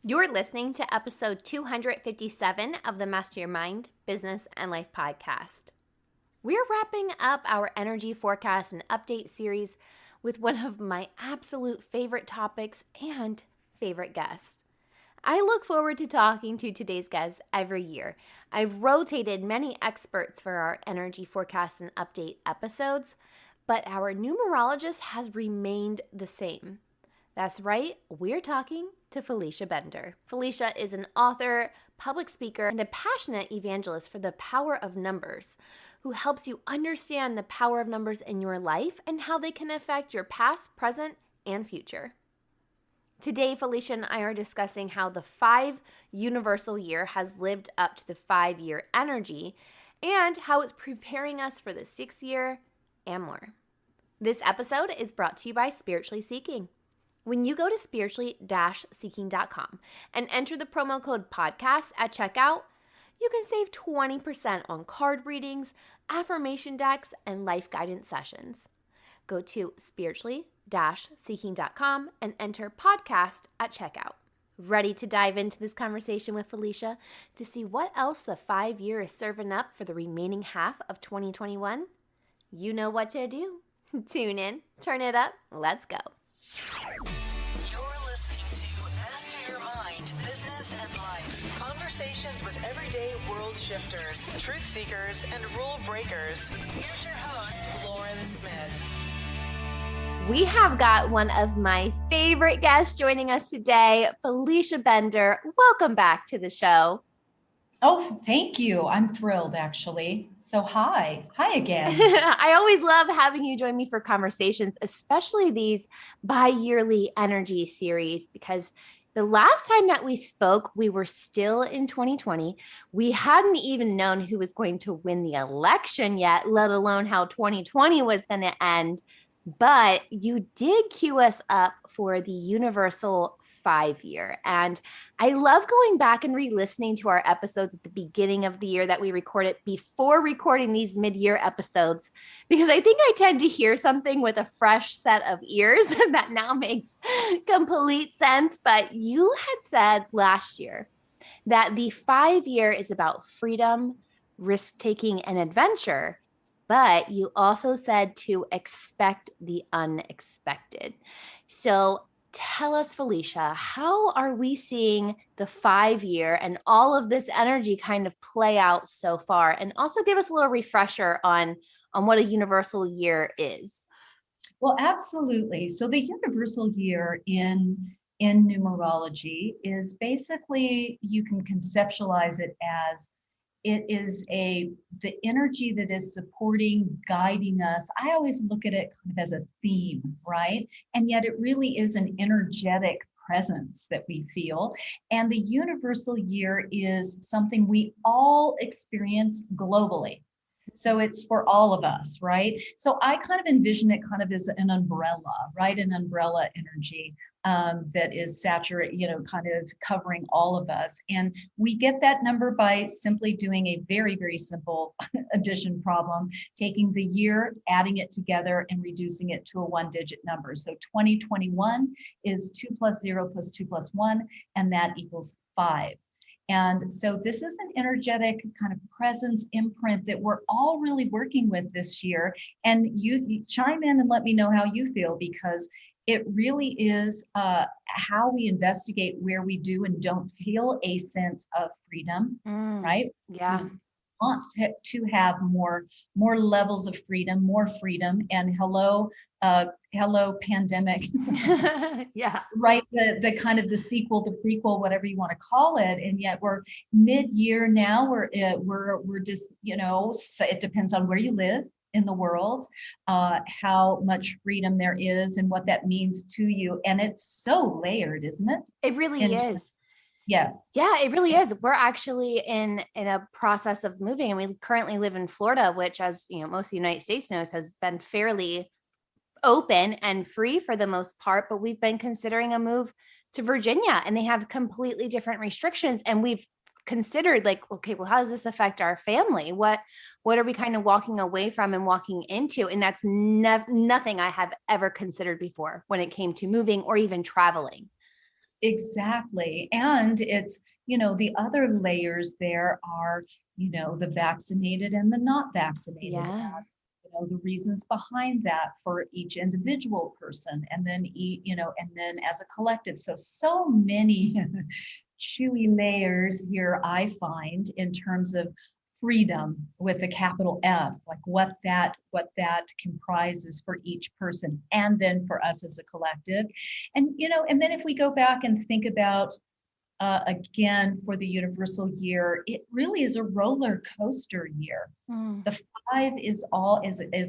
You're listening to episode 257 of the Master Your Mind, Business, and Life podcast. We're wrapping up our energy forecast and update series with one of my absolute favorite topics and favorite guests. I look forward to talking to today's guest every year. I've rotated many experts for our energy forecast and update episodes, but our numerologist has remained the same. That's right, we're talking to Felicia Bender. Felicia is an author, public speaker, and a passionate evangelist for the power of numbers, who helps you understand the power of numbers in your life and how they can affect your past, present, and future. Today, Felicia and I are discussing how the 5 universal year has lived up to the 5-year energy and how it's preparing us for the 6th year and more. This episode is brought to you by Spiritually Seeking. When you go to spiritually-seeking.com and enter the promo code podcast at checkout, you can save 20% on card readings, affirmation decks, and life guidance sessions. Go to spiritually-seeking.com and enter podcast at checkout. Ready to dive into this conversation with Felicia to see what else the 5-year is serving up for the remaining half of 2021? You know what to do. Tune in, turn it up, let's go. You're listening to Master Your Mind, Business and Life. Conversations with everyday world shifters, truth seekers, and rule breakers. Here's your host, Lauren Smith. We have got one of my favorite guests joining us today, Felicia Bender. Welcome back to the show. Oh, thank you. I'm thrilled, actually. So hi again. I always love having you join me for conversations, especially these bi-yearly energy series, because the last time that we spoke, we were still in 2020. We hadn't even known who was going to win the election yet, let alone how 2020 was going to end. But you did cue us up for the universal 5-year. And I love going back and re-listening to our episodes at the beginning of the year that we recorded before recording these mid-year episodes, because I think I tend to hear something with a fresh set of ears that now makes complete sense. But you had said last year that the 5-year is about freedom, risk-taking, and adventure. But you also said to expect the unexpected. So tell us, Felicia, how are we seeing the 5-year and all of this energy kind of play out so far? And also give us a little refresher on what a universal year is. Well, absolutely. So the universal year in numerology is basically, you can conceptualize it as it is the energy that is supporting, guiding us. I always look at it kind of as a theme, right? And yet it really is an energetic presence that we feel. And the universal year is something we all experience globally. So it's for all of us, right? So I kind of envision it kind of as an umbrella, right? An umbrella energy that is saturated, kind of covering all of us. And we get that number by simply doing a very, very simple addition problem, taking the year, adding it together, and reducing it to a 1-digit number. So 2021 is 2 + 0 + 2 + 1, and that equals 5. And so this is an energetic kind of presence imprint that we're all really working with this year. And you chime in and let me know how you feel, because it really is how we investigate where we do and don't feel a sense of freedom, right? Yeah. We want to have more levels of freedom, more freedom. And hello pandemic. Yeah. Right. The kind of the sequel, the prequel, whatever you want to call it. And yet we're mid-year now. We're just, so it depends on where you live in the world, how much freedom there is and what that means to you. And it's so layered, isn't it? It really is. Yes. Yeah, it really is. We're actually in a process of moving, and we currently live in Florida, which, as most of the United States knows, has been fairly open and free for the most part. But we've been considering a move to Virginia, and they have completely different restrictions. And we've considered, like, okay, well, how does this affect our family? What are we kind of walking away from and walking into? And that's nothing I have ever considered before when it came to moving or even traveling. Exactly. And it's, the other layers there are, the vaccinated and the not vaccinated, Yeah. and, the reasons behind that for each individual person. And then, and then as a collective. So many chewy layers here, I find, in terms of freedom with a capital F, like what that comprises for each person, and then for us as a collective. And then if we go back and think about, again, for the universal year, it really is a roller coaster year. Mm. The five is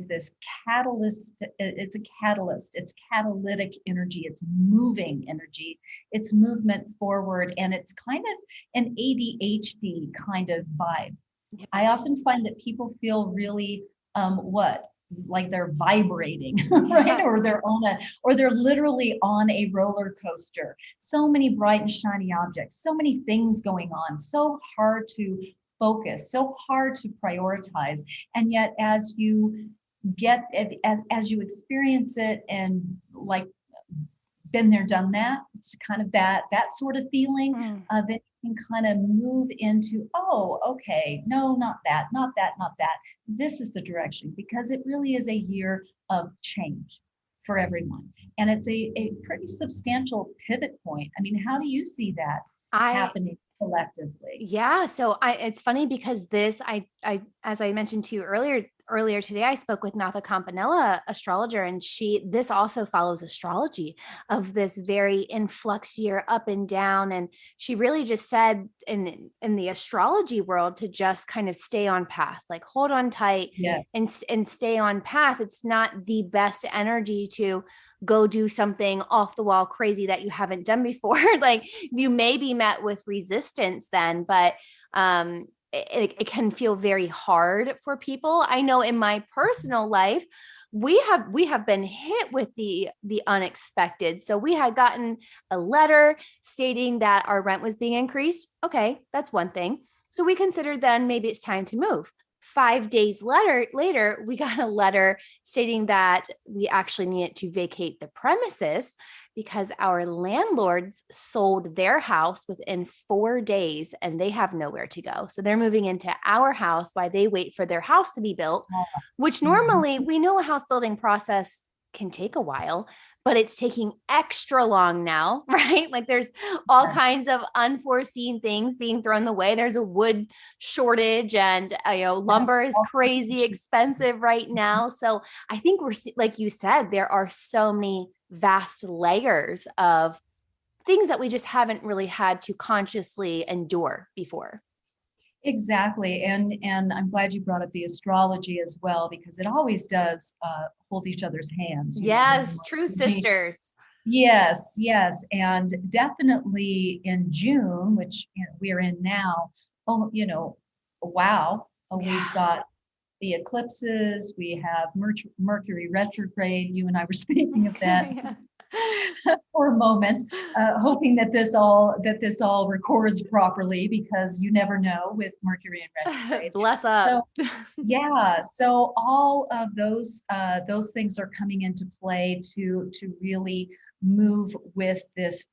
this catalyst. It's a catalyst. It's catalytic energy. It's moving energy. It's movement forward, and it's kind of an ADHD kind of vibe. Yeah. I often find that people feel really like they're vibrating, right? Or they're literally on a roller coaster. So many bright and shiny objects, so many things going on, so hard to focus, so hard to prioritize. And yet as you as you experience it, and like, been there, done that, it's kind of that sort of feeling, then you can kind of move into, oh, okay, no, not that, not that, not that. This is the direction, because it really is a year of change for everyone. And it's a pretty substantial pivot point. I mean, how do you see that happening collectively? Yeah. So it's funny because as I mentioned to you earlier today, I spoke with Natha Campanella, astrologer, and this also follows astrology of this very influx year, up and down. And she really just said in the astrology world to just kind of stay on path, like hold on tight, Yeah. and stay on path. It's not the best energy to go do something off the wall crazy that you haven't done before. Like, you may be met with resistance then, but it can feel very hard for people. I know in my personal life, we have been hit with the unexpected. So we had gotten a letter stating that our rent was being increased. Okay, that's one thing. So we considered then maybe it's time to move. 5 days later, we got a letter stating that we actually needed to vacate the premises because our landlords sold their house within 4 days and they have nowhere to go. So they're moving into our house while they wait for their house to be built, which normally we know a house building process can take a while, but it's taking extra long now, right? Like, there's all kinds of unforeseen things being thrown the way. There's a wood shortage, and lumber is crazy expensive right now. So I think like you said, there are so many vast layers of things that we just haven't really had to consciously endure before. Exactly. And I'm glad you brought up the astrology as well, because it always does hold each other's hands. Yes, true sisters. Yes, yes. And definitely in June, which we're in now, wow, we've got the eclipses, we have Mercury retrograde. You and I were speaking of that. Yeah. For a moment, hoping that this all records properly, because you never know with Mercury and retrograde. Bless up. So, yeah, so all of those things are coming into play to really move with this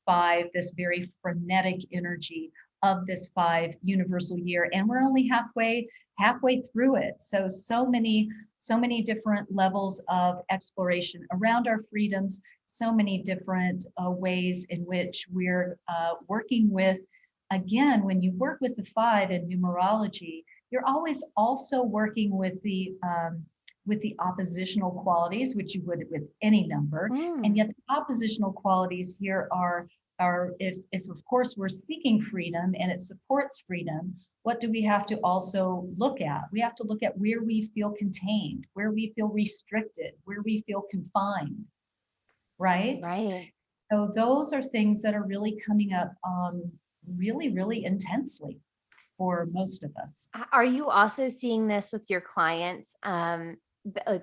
very frenetic energy of this 5 universal year, and we're only halfway through it. So many different levels of exploration around our freedoms, so many different ways in which we're working with. Again, when you work with the 5 in numerology, you're always also working with the oppositional qualities, which you would with any number. And yet the oppositional qualities here are if of course we're seeking freedom and it supports freedom, what do we have to also look at? We have to look at where we feel contained, where we feel restricted, where we feel confined, right? Right. So those are things that are really coming up really, really intensely for most of us. Are you also seeing this with your clients?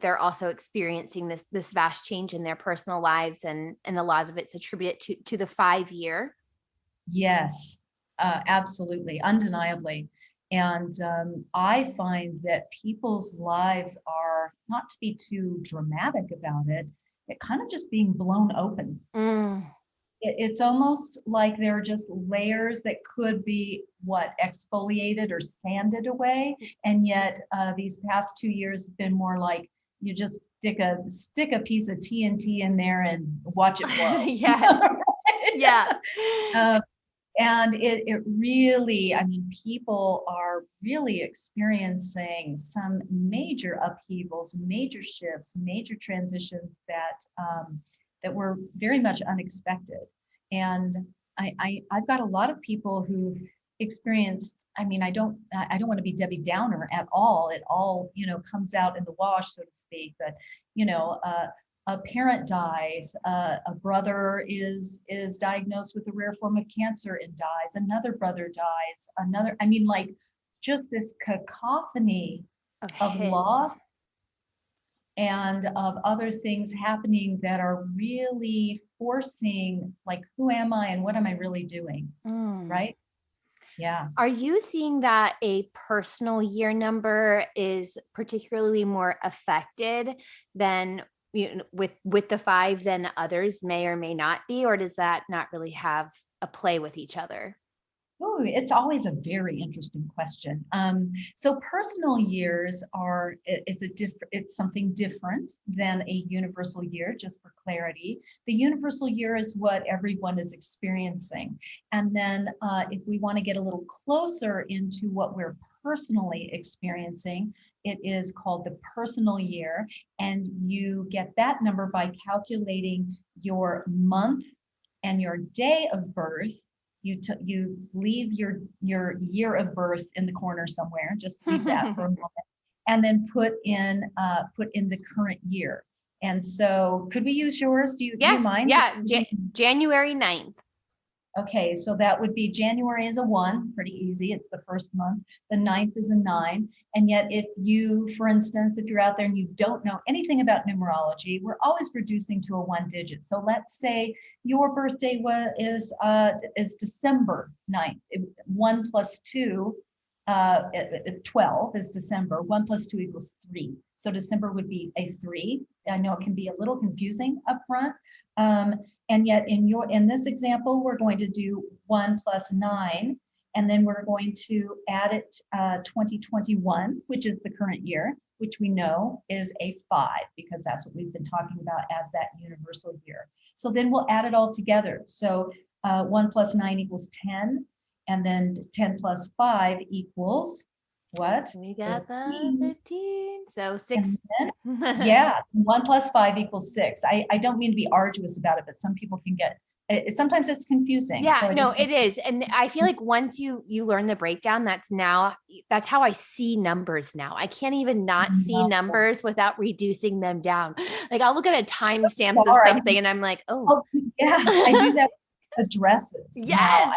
They're also experiencing this vast change in their personal lives, and a lot of it's attributed to the 5 year. Yes, absolutely, undeniably. And I find that people's lives are, not to be too dramatic about it, kind of just being blown open. It's almost like there are just layers that could be exfoliated or sanded away. And yet these past 2 years have been more like you just stick a piece of TNT in there and watch it blow. Yes. Yeah. And it really, I mean, people are really experiencing some major upheavals, major shifts, major transitions that were very much unexpected. And I've got a lot of people who've experienced, I mean, I don't want to be Debbie Downer at all. It all, comes out in the wash, so to speak. But, a parent dies, a brother is diagnosed with a rare form of cancer and dies, another brother dies, I mean, like just this cacophony of loss and of other things happening that are really forcing, like, who am I and what am I really doing? Right? Yeah. Are you seeing that a personal year number is particularly more affected than with the 5 than others may or may not be, or does that not really have a play with each other? Oh, it's always a very interesting question. So personal years it's something different than a universal year, just for clarity. The universal year is what everyone is experiencing. And then if we want to get a little closer into what we're personally experiencing, it is called the personal year. And you get that number by calculating your month and your day of birth. You leave your year of birth in the corner somewhere, just leave that for a moment, and then put in the current year. And so could we use yours? Do you mind? Yeah, January 9th. Okay, so that would be January is a 1, pretty easy. It's the first month. The 9th is a 9. And yet if you, for instance, if you're out there and you don't know anything about numerology, we're always reducing to a 1 digit. So let's say your birthday is December 9th. 1 plus 2, 12 is December. 1 plus 2 equals 3. So December would be a 3. I know it can be a little confusing up front. And yet in this example, we're going to do 1 plus 9, and then we're going to add it 2021, which is the current year, which we know is a 5, because that's what we've been talking about as that universal year. So then we'll add it all together. So 1 plus 9 equals 10, and then 10 plus 5 equals what? We got 15. The 15. So 6. Yeah, 1 plus 5 equals 6. I don't mean to be arduous about it, but some people can get it. Sometimes it's confusing. Yeah, so it is. And I feel like once you learn the breakdown, that's how I see numbers now. I can't even not see numbers without reducing them down. Like I'll look at a timestamps of something and I'm like, oh yeah, I do that with addresses. Yes. Now,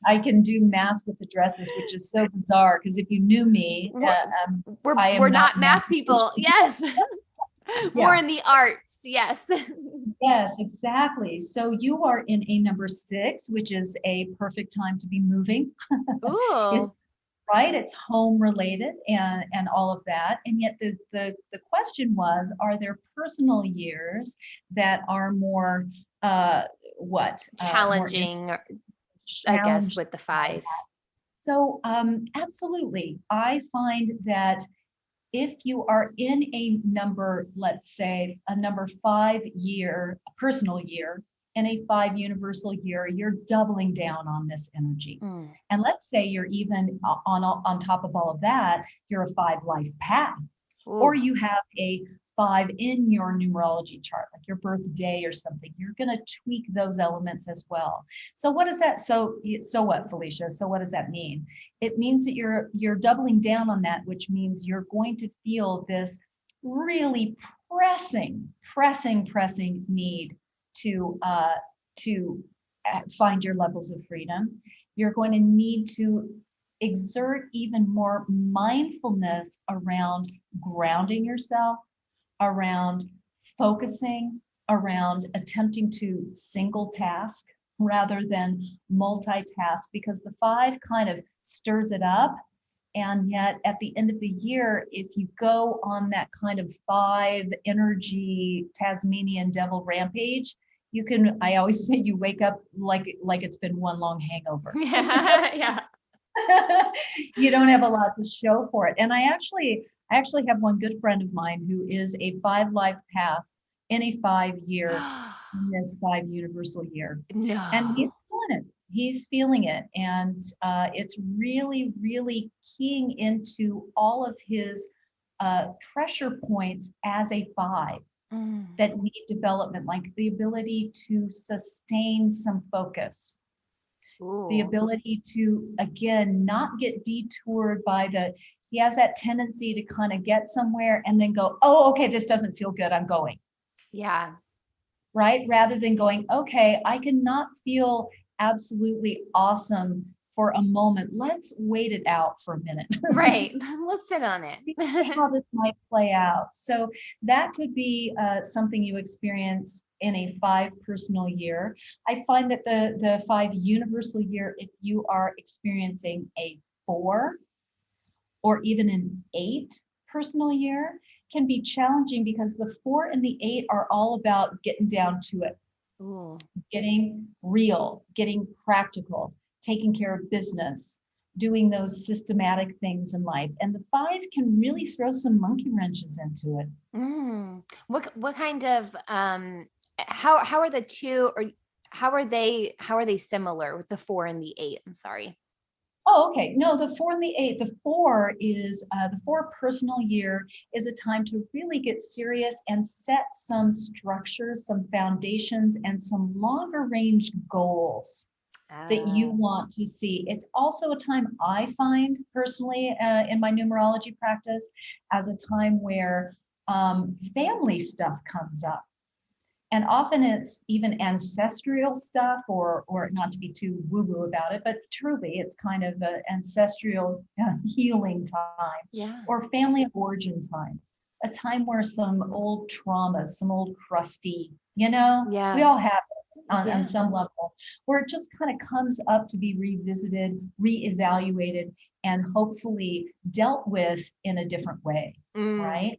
I can do math with addresses, which is so bizarre because if you knew me, we're not math people. Yes. More in the arts. Yes. Yes, exactly. So you are in a number 6, which is a perfect time to be moving. Ooh. Right? It's home related and all of that. And yet the question was, are there personal years that are more challenging? I guess with the 5. So absolutely. I find that if you are in a number, let's say a number 5 year, a personal year, and a 5 universal year, you're doubling down on this energy. And let's say you're even on top of all of that, you're a 5 life path. Ooh. Or you have a 5 in your numerology chart, like your birthday or something. You're going to tweak those elements as well. So what is that? So what, Felicia? So what does that mean? It means that you're doubling down on that, which means you're going to feel this really pressing need to find your levels of freedom. You're going to need to exert even more mindfulness around grounding yourself, around focusing, around attempting to single task rather than multitask, because the 5 kind of stirs it up. And yet at the end of the year, if you go on that kind of 5 energy Tasmanian devil rampage, I always say you wake up like it's been one long hangover. Yeah. Yeah. You don't have a lot to show for it. And I actually have one good friend of mine who is a 5 life path in a 5-year, in this 5 universal year. And he's No. feeling it. He's feeling it. And it's really, really keying into all of his pressure points as a 5 that need development, like the ability to sustain some focus, the Ooh. ability to, again, not get detoured by he has that tendency to kind of get somewhere and then go, oh, okay, this doesn't feel good, I'm going. Yeah. Right? Rather than going, okay, I cannot feel absolutely awesome for a moment. Let's wait it out for a minute. Right. Let's sit on it. See how this might play out. So that could be something you experience in a 5 personal year. I find that the 5 universal year, if you are experiencing a 4 or even an 8 personal year, can be challenging because the 4 and the 8 are all about getting down to it. Ooh. Getting real, getting practical, taking care of business, doing those systematic things in life. And the 5 can really throw some monkey wrenches into it. What kind of how are the two, or how are they similar with the 4 and the 8? I'm sorry. Oh, okay. No, the 4 and the 8. The 4 is the 4 personal year is a time to really get serious and set some structures, some foundations, and some longer range goals that you want to see. It's also a time I find personally in my numerology practice as a time where family stuff comes up. And often it's even ancestral stuff, or not to be too woo-woo about it, but truly it's kind of an ancestral healing time, Yeah. or family of origin time, a time where some old traumas, some old crusty, we all have it on some level, where it just kind of comes up to be revisited, reevaluated, and hopefully dealt with in a different way, right?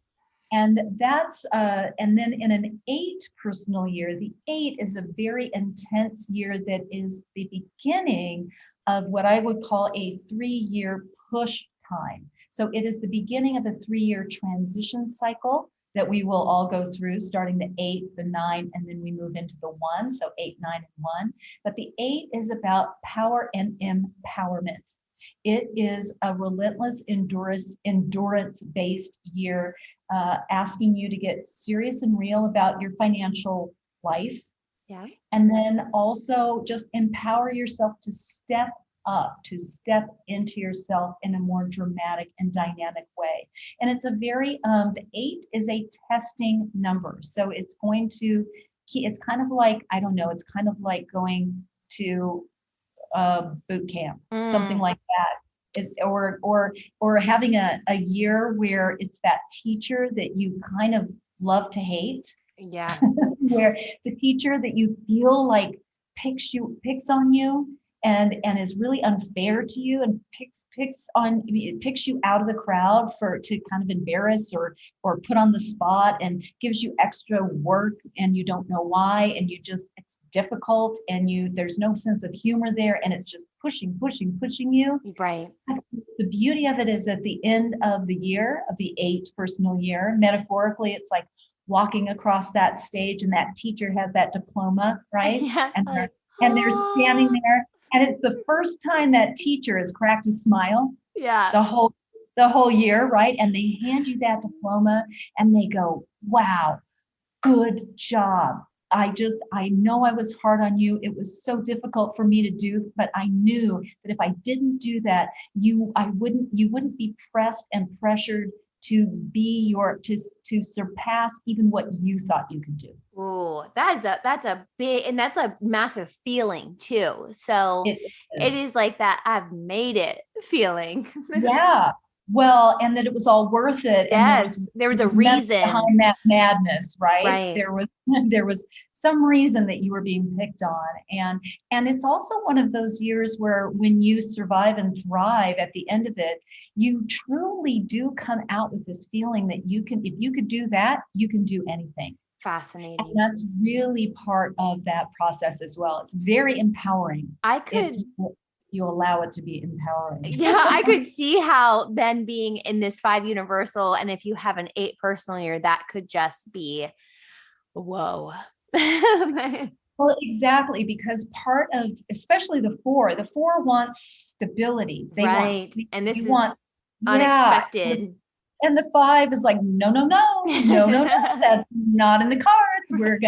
And that's, and then in an 8 personal year, the 8 is a very intense year that is the beginning of what I would call a 3-year push time. So it is the beginning of a 3-year transition cycle that we will all go through, starting the 8, the 9, and then we move into the 1. So 8, 9, and 1. But the 8 is about power and empowerment. It is a relentless endurance-based year, asking you to get serious and real about your financial life. Yeah. And then also just empower yourself to step up, to step into yourself in a more dramatic and dynamic way. And it's a very, the 8 is a testing number. So it's going to, it's kind of like, I don't know, it's kind of like going to boot camp, something like that. Or having a year where it's that teacher that you kind of love to hate. Yeah. Where the teacher that you feel like picks on you and is really unfair to you and picks you out of the crowd to kind of embarrass or put on the spot and gives you extra work and you don't know why, and it's difficult and there's no sense of humor there, and it's just pushing you. Right. The beauty of it is at the end of the year, of the 8 personal year, metaphorically, it's like walking across that stage and that teacher has that diploma, right? Yeah. And they're standing there, and it's the first time that teacher has cracked a smile. Yeah. The whole year, right? And they hand you that diploma and they go, wow, good job. I know I was hard on you. It was so difficult for me to do, but I knew that if I didn't do that, you wouldn't be pressed and pressured to to surpass even what you thought you could do. Ooh, that's a big, and that's a massive feeling too. So it is like that I've made it feeling. Yeah. Well, and that it was all worth it. Yes, And there was a reason behind that madness, right? Right. There was some reason that you were being picked on. And it's also one of those years where when you survive and thrive at the end of it, you truly do come out with this feeling that if you could do that, you can do anything. Fascinating. And that's really part of that process as well. It's very empowering. If you allow it to be empowering. Yeah, I could see how then being in this 5 universal, and if you have an 8 personal year, that could just be, whoa. Well, exactly, because part of, especially the four wants stability. They right. want, and this you is want, unexpected. And the 5 is like, no, that's not in the cards. You're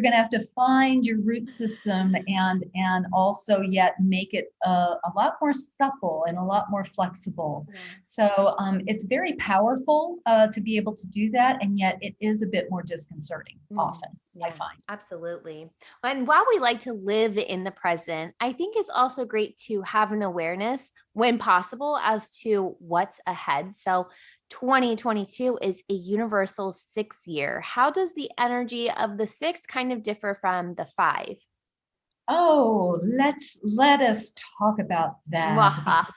gonna have to find your root system and also yet make it a lot more supple and a lot more flexible. Yeah. So it's very powerful to be able to do that, and yet it is a bit more disconcerting often. Yeah, I find. Absolutely. And while we like to live in the present, I think it's also great to have an awareness when possible as to what's ahead. So 2022 is a universal 6 year. How does the energy of the 6 kind of differ from the 5? Oh, let us talk about that.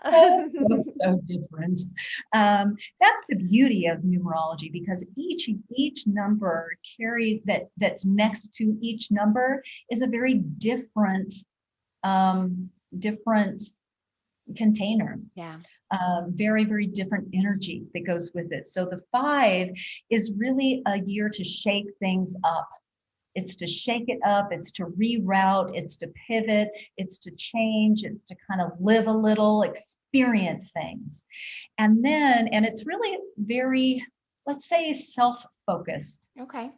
So different. That's the beauty of numerology, because each number carries that's next to each number is a very different different container. Yeah. Very, very different energy that goes with it. So the 5 is really a year to shake things up. It's to shake it up, it's to reroute, it's to pivot, it's to change, it's to kind of live a little, experience things. And it's really very, let's say, self-focused. Okay.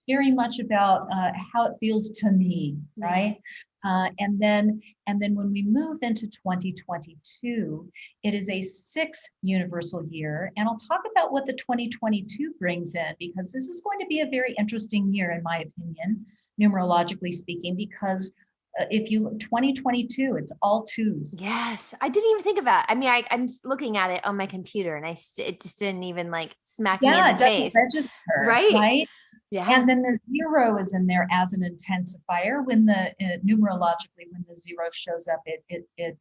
Very much about how it feels to me, right? And then when we move into 2022, it is a 6 universal year. And I'll talk about what the 2022 brings in, because this is going to be a very interesting year, in my opinion, numerologically speaking, because if you look 2022, it's all 2s. Yes. I didn't even think about it. I mean, I'm looking at it on my computer and it just didn't even like smack me in the face. Yeah, it doesn't register, right? Yeah. And then the 0 is in there as an intensifier. When the numerologically, when the 0 shows up, it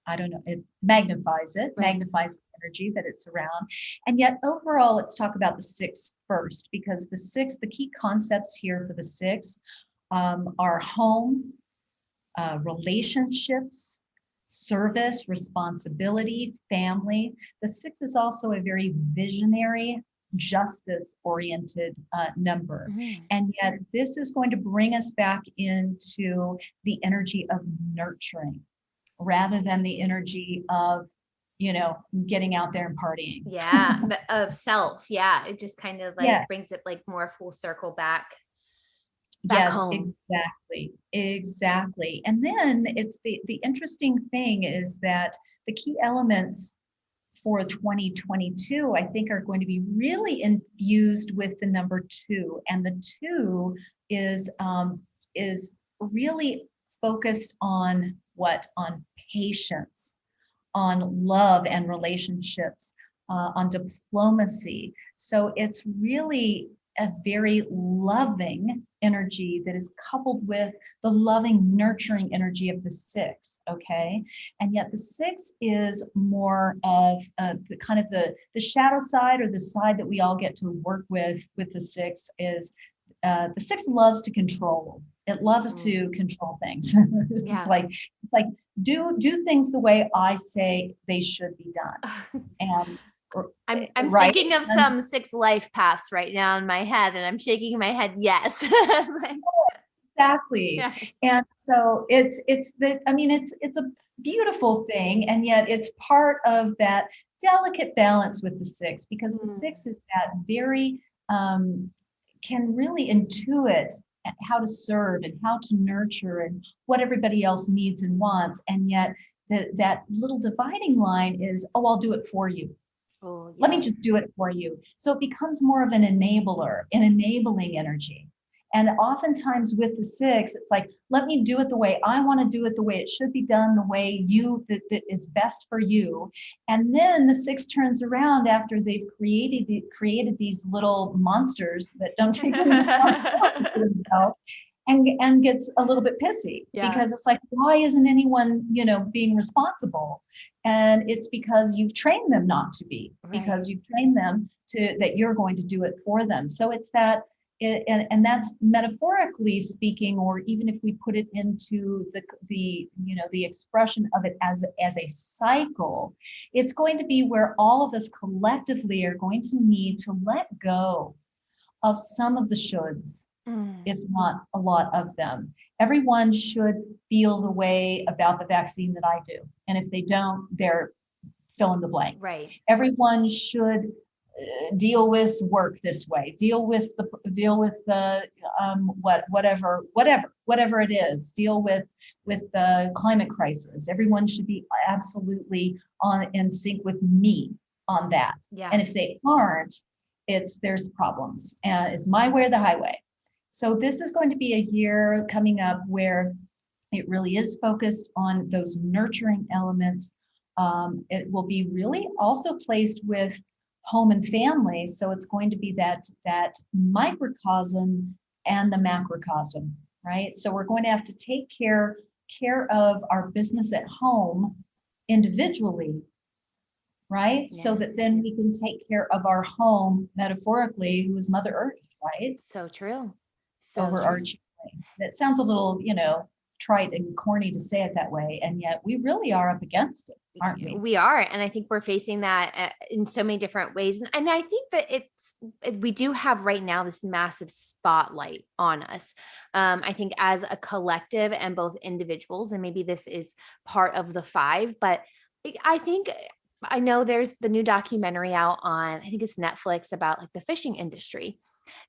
I don't know, it magnifies it, magnifies the energy that it's around. And yet overall, let's talk about the 6 first, because the 6, the key concepts here for the 6 are home, relationships, service, responsibility, family. The 6 is also a very visionary, justice-oriented number. And yet this is going to bring us back into the energy of nurturing rather than the energy of, getting out there and partying. Yeah, of self. Yeah, it just kind of like brings it like more full circle back home. Exactly. And then it's the interesting thing is that the key elements for 2022, I think, are going to be really infused with the number 2. And the 2 is really focused on what? On patience, on love and relationships, on diplomacy. So it's really a very loving energy that is coupled with the loving, nurturing energy of the 6, okay? And yet the 6 is more of the kind of the shadow side, or the side that we all get to work with the 6 is the 6 loves to control. It loves to control things. It's like do things the way I say they should be done. And I'm thinking of some 6 life paths right now in my head, and I'm shaking my head. Yes. Exactly. Yeah. And so it's a beautiful thing. And yet it's part of that delicate balance with the 6, because the 6 is that very, can really intuit how to serve and how to nurture and what everybody else needs and wants. And yet that little dividing line is, oh, I'll do it for you. Oh, yeah. Let me just do it for you. So it becomes more of an enabler, an enabling energy. And oftentimes with the 6, it's like, let me do it the way I want to do it, the way it should be done, the way that is best for you. And then the 6 turns around after they've created these little monsters that don't take any responsibility for themselves, and gets a little bit pissy, because it's like, why isn't anyone, being responsible? And it's because you've trained them not to be, because you've trained them that you're going to do it for them. So it's that and that's metaphorically speaking, or even if we put it into the expression of it as a cycle, it's going to be where all of us collectively are going to need to let go of some of the shoulds, if not a lot of them. Everyone should feel the way about the vaccine that I do. And if they don't, they're fill in the blank. Right. Everyone should deal with work this way, deal with the whatever it is, deal with the climate crisis. Everyone should be absolutely in sync with me on that. Yeah. And if they aren't, there's problems. And it's my way or the highway. So this is going to be a year coming up where it really is focused on those nurturing elements. It will be really also placed with home and family. So it's going to be that microcosm and the macrocosm, right? So we're going to have to take care of our business at home individually, right? Yeah. So that then we can take care of our home metaphorically, who is Mother Earth, right? So true. So overarching. That sounds a little, trite and corny to say it that way, and yet we really are up against it, aren't we? We are, and I think we're facing that in so many different ways. And I think that we do have right now this massive spotlight on us. I think as a collective and both individuals, and maybe this is part of the 5, but I know there's the new documentary out on, I think it's Netflix, about like the fishing industry.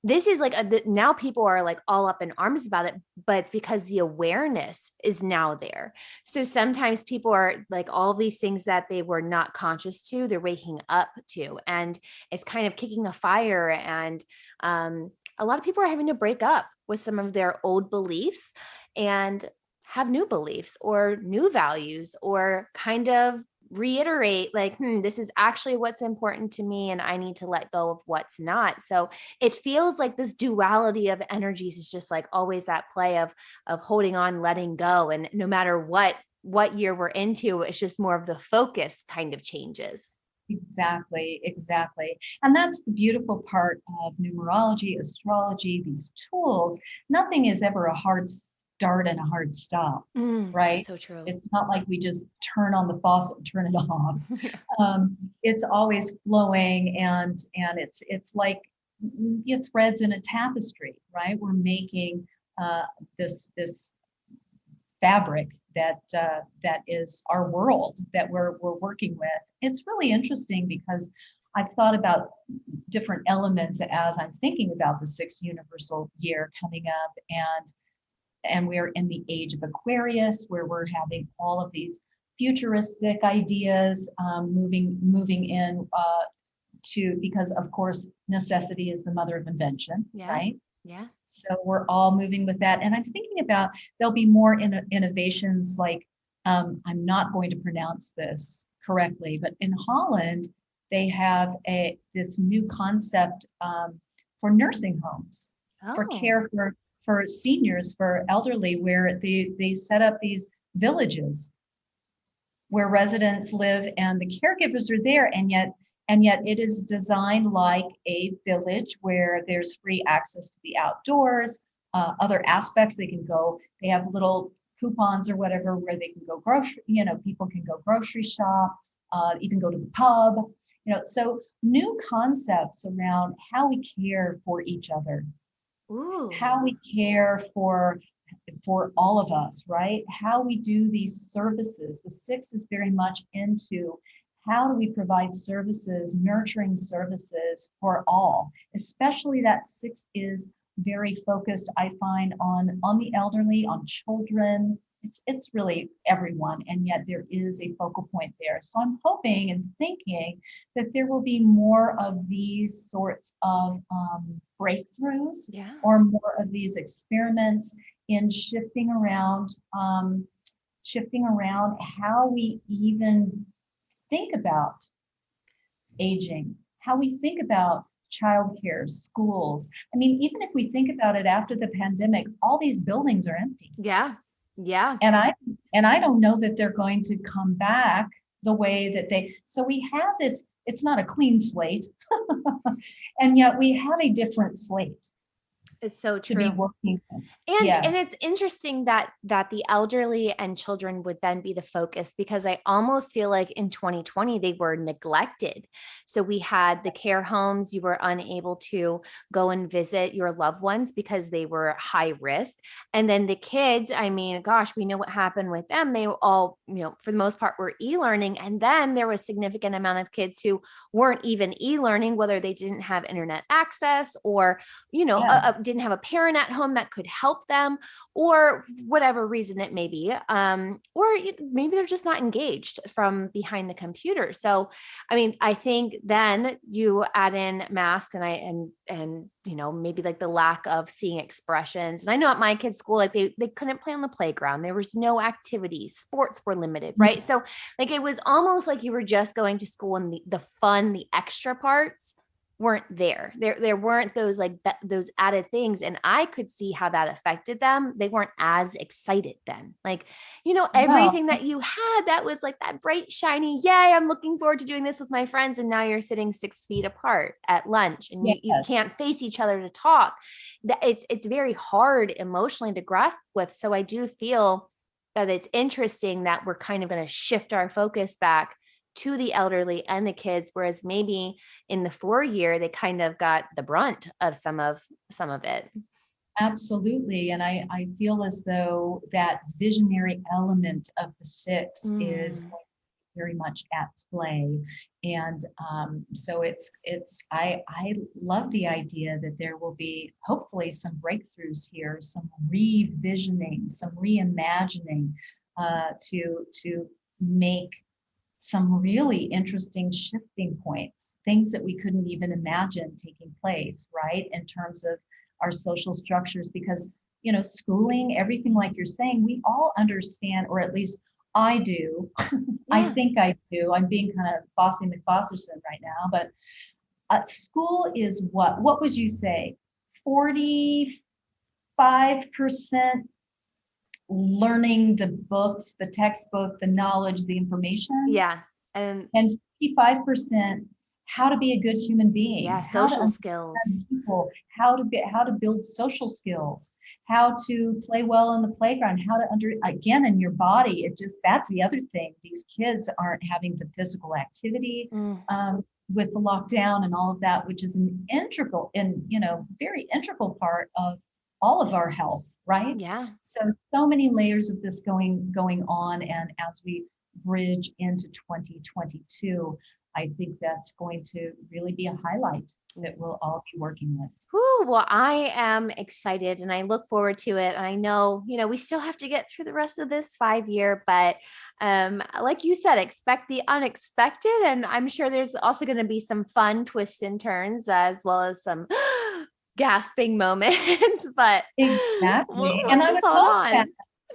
This is like now people are like all up in arms about it, but because the awareness is now there. So sometimes people are like all these things that they were not conscious to, they're waking up to, and it's kind of kicking a fire. And a lot of people are having to break up with some of their old beliefs and have new beliefs or new values, or kind of reiterate like, this is actually what's important to me, and I need to let go of what's not. So it feels like this duality of energies is just like always that play of holding on, letting go. And no matter what year we're into, it's just more of the focus kind of changes. Exactly. And that's the beautiful part of numerology, astrology, these tools. Nothing is ever a hard start and a hard stop, right? So true. It's not like we just turn on the faucet and turn it off. It's always flowing, and it's like threads in a tapestry, right? We're making this fabric that is our world that we're working with. It's really interesting because I've thought about different elements as I'm thinking about the 6th universal year coming up, and we're in the age of Aquarius, where we're having all of these futuristic ideas moving in because of course necessity is the mother of invention, right? Yeah. So we're all moving with that, and I'm thinking about there'll be more innovations like I'm not going to pronounce this correctly, but in Holland they have this new concept for nursing homes, for care for seniors, for elderly, where they set up these villages where residents live and the caregivers are there, and yet it is designed like a village where there's free access to the outdoors, other aspects. They have little coupons or whatever where they can go people can go grocery shop, even go to the pub, so new concepts around how we care for each other. Ooh. How we care for all of us, right? How we do these services. The 6 is very much into how do we provide services, nurturing services for all, especially that 6 is very focused, I find, on the elderly, on children. It's really everyone, and yet there is a focal point there. So I'm hoping and thinking that there will be more of these sorts of breakthroughs, or more of these experiments in shifting around how we even think about aging, how we think about childcare, schools. I mean, even if we think about it after the pandemic, all these buildings are empty. Yeah. And I don't know that they're going to come back the way that so we have this, it's not a clean slate, and yet we have a different slate. It's so to be true. working with. And Yes. it's interesting that the elderly and children would then be the focus, because I almost feel like in 2020 they were neglected. So we had the care homes, you were unable to go and visit your loved ones because they were high risk. And then the kids, I mean, gosh, we know what happened with them. They all, for the most part were e-learning. And then there was a significant amount of kids who weren't even e-learning, whether they didn't have internet access or Yes. didn't have a parent at home that could help them, or whatever reason it may be, or maybe they're just not engaged from behind the computer. So, I mean, I think then you add in masks and maybe like the lack of seeing expressions. And I know at my kids' school, like they couldn't play on the playground. There was no activities. Sports were limited, right? So like it was almost like you were just going to school, and the fun, the extra parts weren't there. There weren't those those added things, and I could see how that affected them. They weren't as excited then. Like, Well, everything that you had that was like that bright, shiny, yay, I'm looking forward to doing this with my friends. And now you're sitting 6 feet apart at lunch, and you yes. can't face each other to talk. It's very hard emotionally to grasp with. So I do feel that it's interesting that we're kind of going to shift our focus back to the elderly and the kids, whereas maybe in the 4 year they kind of got the brunt of some of it. Absolutely. And I feel as though that visionary element of the six is very much at play. And so I love the idea that there will be hopefully some breakthroughs here, some revisioning, some reimagining to make some really interesting shifting points, things that we couldn't even imagine taking place, right? In terms of our social structures, because, schooling, everything like you're saying, we all understand, or at least I do. I think I do. I'm being kind of Bossy McBosserson right now, but school is what would you say? 45% learning the books, the textbook, the knowledge, the information. Yeah. And 55% how to be a good human being, yeah, how to social skills. understand people, how to build social skills, how to play well in the playground, how to again in your body. That's the other thing. These kids aren't having the physical activity with the lockdown and all of that, which is an integral and very integral part of all of our health, right? Yeah. So many layers of this going on, and as we bridge into 2022, I think that's going to really be a highlight that we'll all be working with. Whew, well, I am excited and I look forward to it. And I know, we still have to get through the rest of this 5 year, but like you said, expect the unexpected. And I'm sure there's also going to be some fun twists and turns, as well as some gasping moments, but Exactly. we'll And I just would hold hope that, on.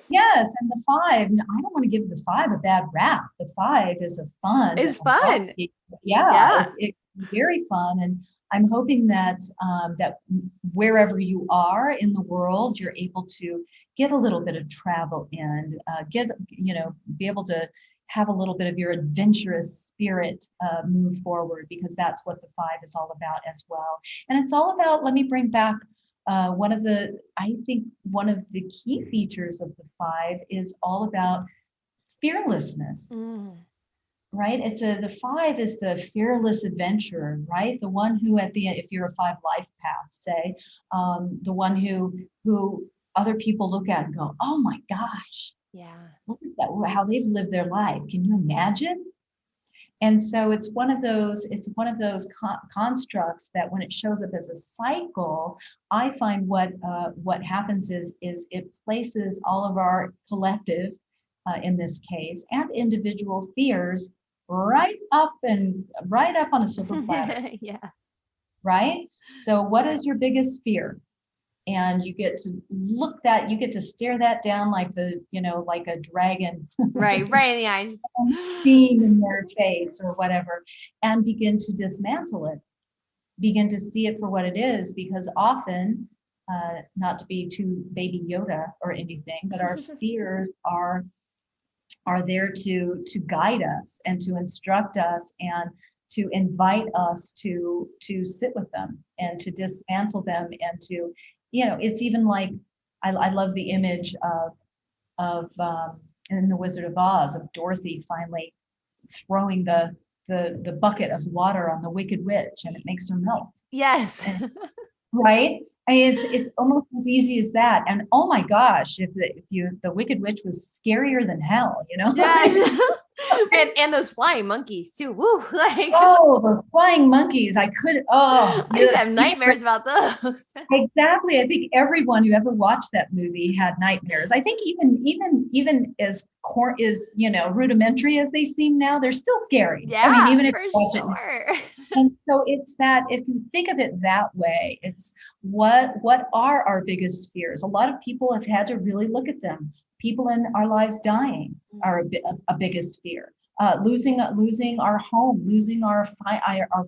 yes, and the five, and I don't want to give the five a bad rap. The five is a fun. It's fun. Yeah, it's very fun. And I'm hoping that that wherever you are in the world, you're able to get a little bit of travel in, be able to have a little bit of your adventurous spirit move forward, because that's what the five is all about as well. And it's all about, let me bring back I think one of the key features of the five is all about fearlessness. Right? The five is the fearless adventurer, right? The one who at the end, if you're a five life path, say, the one who other people look at and go, oh my gosh, look at that, how they've lived their life. Can you imagine? And so it's one of those constructs that when it shows up as a cycle, I find what happens is it places all of our collective, in this case, and individual fears right up on a silver platter. Yeah. Right? So what is your biggest fear? And you get to stare that down like like a dragon. Right in the eyes. Steam in their face or whatever, and begin to dismantle it. Begin to see it for what it is, because often, not to be too baby Yoda or anything, but our fears are there to guide us and to instruct us and to invite us to sit with them and to dismantle them and to it's even like, I love the image of in The Wizard of Oz, of Dorothy finally throwing the bucket of water on the Wicked Witch, and it makes her melt. Yes. And, right? I mean, it's almost as easy as that. And oh my gosh, if the Wicked Witch was scarier than hell, Yes. and those flying monkeys too. Woo! Like, oh, those flying monkeys! I used to have nightmares about those. Exactly. I think everyone who ever watched that movie had nightmares. I think even as rudimentary as they seem now, they're still scary. Yeah, I mean, even if for you watch sure. And so it's that, if you think of it that way, it's what are our biggest fears? A lot of people have had to really look at them. People in our lives dying are a biggest fear. Losing our home, losing our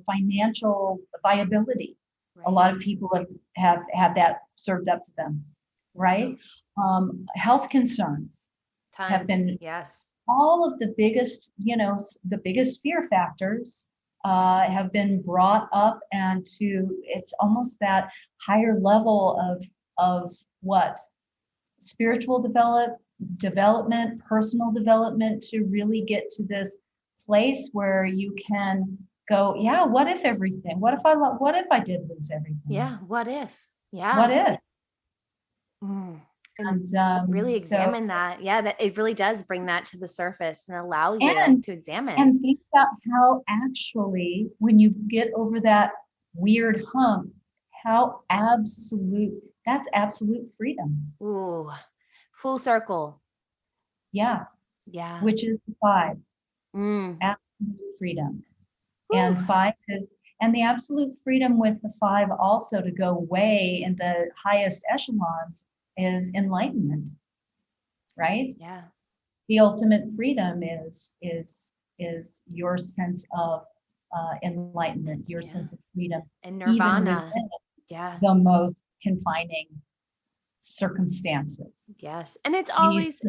financial viability. Right. A lot of people have had that served up to them, right? Health concerns have been yes. all of the biggest, the biggest fear factors have been brought up, and it's almost that higher level of what spiritual development, personal development, to really get to this place where you can go, yeah, what if I did lose everything? Yeah, what if? Yeah. What if? And really examine that. Yeah, that it really does bring that to the surface and allow you to examine. And think about how actually, when you get over that weird hump, that's absolute freedom. Ooh, full circle. Yeah. Yeah. Which is the 5. Absolute freedom. Ooh. And 5 and the absolute freedom with the 5 also to go way in the highest echelons is enlightenment, right? Yeah. The ultimate freedom is your sense of enlightenment, your sense of freedom, and nirvana. Even the most confining circumstances. Yes. And it's always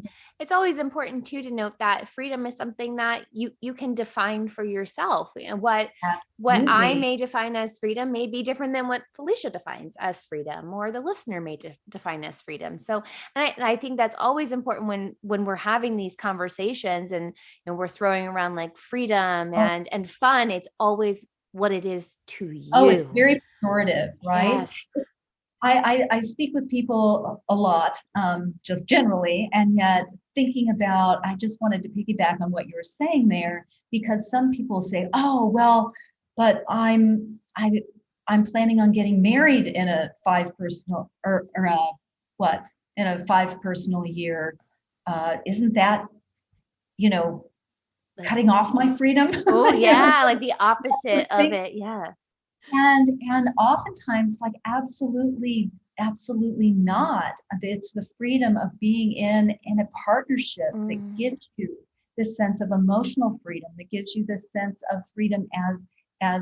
important too to note that freedom is something that you can define for yourself. And what I may define as freedom may be different than what Felicia defines as freedom, or the listener may define as freedom. So, and I think that's always important when we're having these conversations and we're throwing around like freedom and fun. It's always what it is to you. Oh, it's very pejorative, right? Yes. I speak with people a lot, just generally, and yet thinking about, I just wanted to piggyback on what you were saying there, because some people say, oh, well, but I'm planning on getting married in a 5 personal in a 5 personal year. Isn't that, cutting off my freedom? Oh yeah, like the opposite of it. Yeah. And oftentimes, like, absolutely not. It's the freedom of being in a partnership that gives you this sense of emotional freedom, that gives you this sense of freedom as a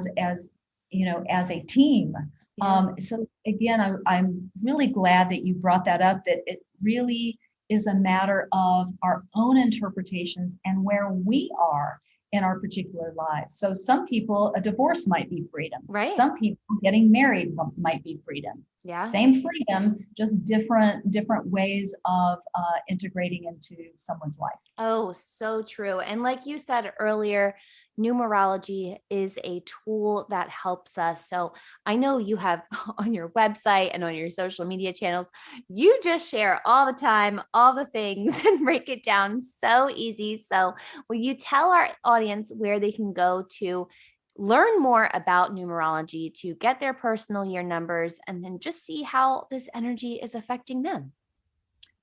team. Yeah. So again, I'm really glad that you brought that up, that it really is a matter of our own interpretations and where we are in our particular lives. So some people, a divorce might be freedom. Right. Some people getting married might be freedom. Yeah. Same freedom, just different ways of integrating into someone's life. Oh, so true. And like you said earlier, numerology is a tool that helps us. So I know you have on your website and on your social media channels, you just share all the time, all the things, and break it down so easy. So will you tell our audience where they can go to learn more about numerology, to get their personal year numbers, and then just see how this energy is affecting them?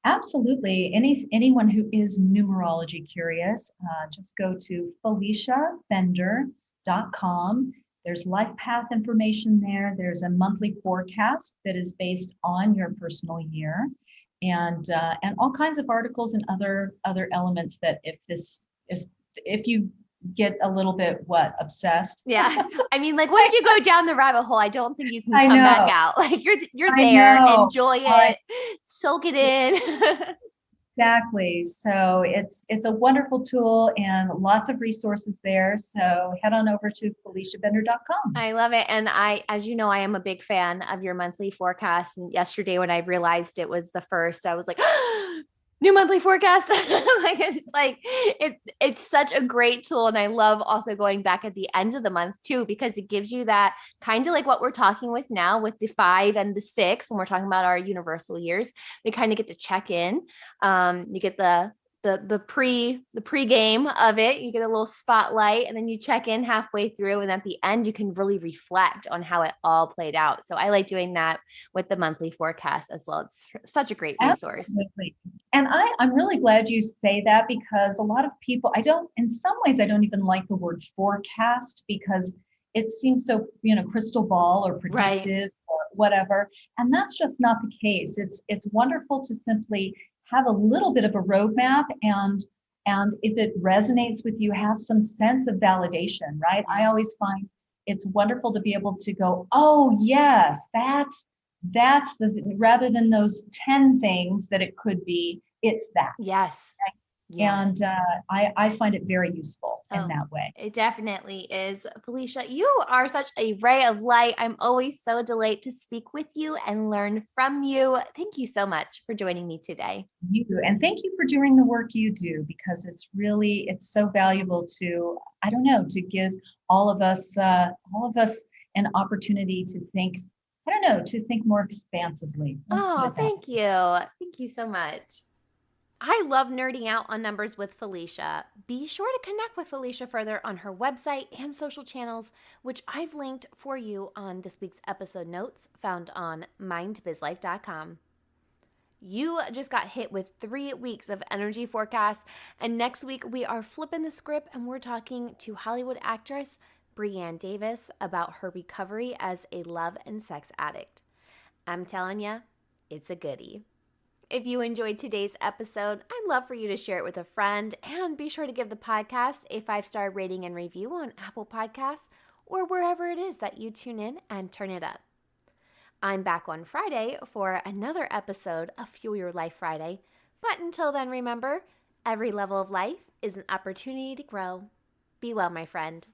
Absolutely. Anyone who is numerology curious, just go to FeliciaBender.com. There's life path information there. There's a monthly forecast that is based on your personal year, and all kinds of articles and other elements that if you get a little bit obsessed. Yeah. I mean, like, once you go down the rabbit hole, I don't think you can come back out. Like, you're there, enjoy it, soak it in. Exactly. So it's a wonderful tool and lots of resources there. So head on over to FeliciaBender.com. I love it. And as you know, I am a big fan of your monthly forecast. And yesterday when I realized it was the first, I was like, new monthly forecast. It's such a great tool. And I love also going back at the end of the month too, because it gives you that kind of like what we're talking with now with the 5 and the 6, when we're talking about our universal years, we kind of get to check in. You get the pre-game of it. You get a little spotlight, and then you check in halfway through, and at the end you can really reflect on how it all played out. So I like doing that with the monthly forecast as well. It's such a great resource. Absolutely. And I'm really glad you say that, because a lot of people, in some ways, I don't even like the word forecast, because it seems so, crystal ball or predictive or whatever. And that's just not the case. It's wonderful to simply have a little bit of a roadmap, and if it resonates with you, have some sense of validation, right? I always find it's wonderful to be able to go, oh yes, that's rather than those 10 things that it could be, it's that. Yes. Right? Yeah. And I find it very useful in that way. It definitely is. Felicia, you are such a ray of light. I'm always so delighted to speak with you and learn from you. Thank you so much for joining me today. And thank you for doing the work you do, because it's so valuable to give all of us an opportunity to think, to think more expansively. Thank you. Thank you so much. I love nerding out on numbers with Felicia. Be sure to connect with Felicia further on her website and social channels, which I've linked for you on this week's episode notes found on mindbizlife.com. You just got hit with 3 weeks of energy forecasts, and next week we are flipping the script and we're talking to Hollywood actress Brianne Davis about her recovery as a love and sex addict. I'm telling you, it's a goodie. If you enjoyed today's episode, I'd love for you to share it with a friend, and be sure to give the podcast a 5-star rating and review on Apple Podcasts or wherever it is that you tune in and turn it up. I'm back on Friday for another episode of Fuel Your Life Friday, but until then, remember, every level of life is an opportunity to grow. Be well, my friend.